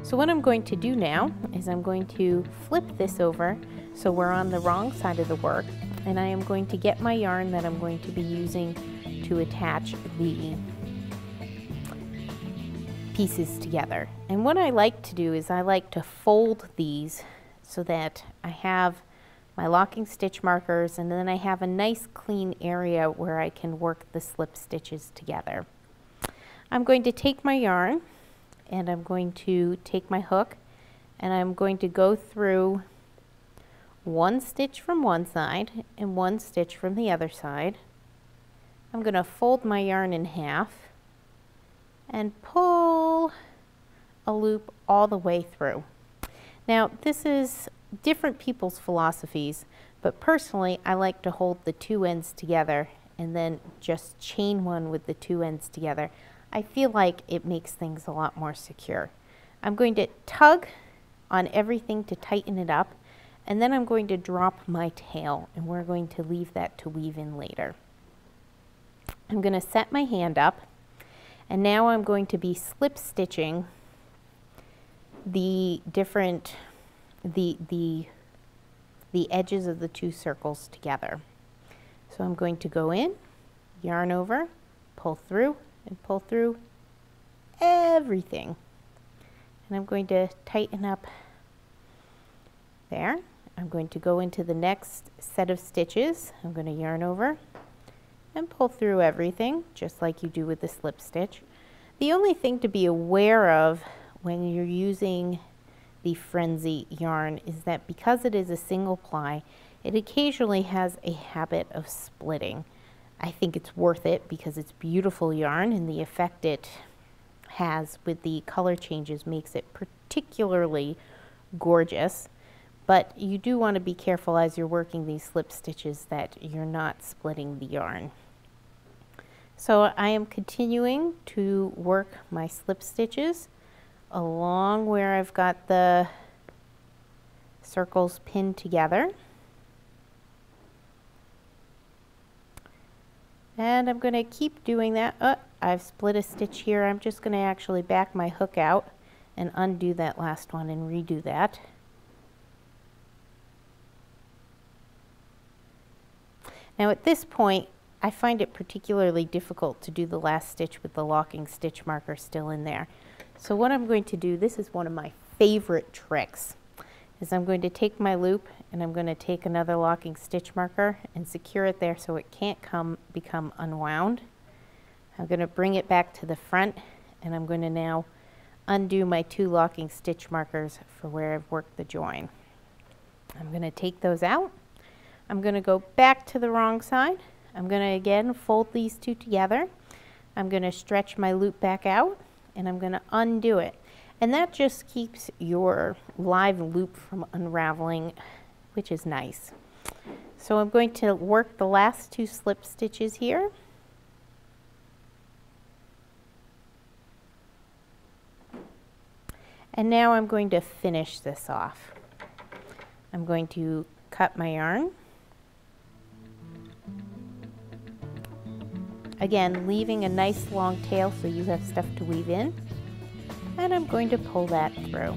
So what I'm going to do now is I'm going to flip this over so we're on the wrong side of the work, and I am going to get my yarn that I'm going to be using to attach the pieces together. And what I like to do is I like to fold these so that I have my locking stitch markers, and then I have a nice clean area where I can work the slip stitches together. I'm going to take my yarn and I'm going to take my hook and I'm going to go through one stitch from one side and one stitch from the other side. I'm going to fold my yarn in half and pull a loop all the way through. Now this is different people's philosophies, but personally I like to hold the two ends together and then just chain one with the two ends together. I feel like it makes things a lot more secure. I'm going to tug on everything to tighten it up, and then I'm going to drop my tail, and we're going to leave that to weave in later. I'm going to set my hand up, and now I'm going to be slip stitching the different the edges of the two circles together. So I'm going to go in, yarn over, pull through, and pull through everything. And I'm going to tighten up there. I'm going to go into the next set of stitches. I'm going to yarn over and pull through everything, just like you do with the slip stitch. The only thing to be aware of when you're using the Frenzy yarn is that because it is a single ply, it occasionally has a habit of splitting. I think it's worth it because it's beautiful yarn, and the effect it has with the color changes makes it particularly gorgeous. But you do want to be careful as you're working these slip stitches that you're not splitting the yarn. So I am continuing to work my slip stitches along where I've got the circles pinned together. And I'm going to keep doing that. I've split a stitch here. I'm just going to actually back my hook out and undo that last one and redo that. Now at this point, I find it particularly difficult to do the last stitch with the locking stitch marker still in there. So what I'm going to do, this is one of my favorite tricks, is I'm going to take my loop and I'm going to take another locking stitch marker and secure it there so it can't become unwound. I'm going to bring it back to the front, and I'm going to now undo my two locking stitch markers for where I've worked the join. I'm going to take those out. I'm going to go back to the wrong side. I'm going to again fold these two together. I'm going to stretch my loop back out, and I'm going to undo it. And that just keeps your live loop from unraveling, which is nice. So I'm going to work the last two slip stitches here. And now I'm going to finish this off. I'm going to cut my yarn. Again, leaving a nice long tail so you have stuff to weave in. And I'm going to pull that through.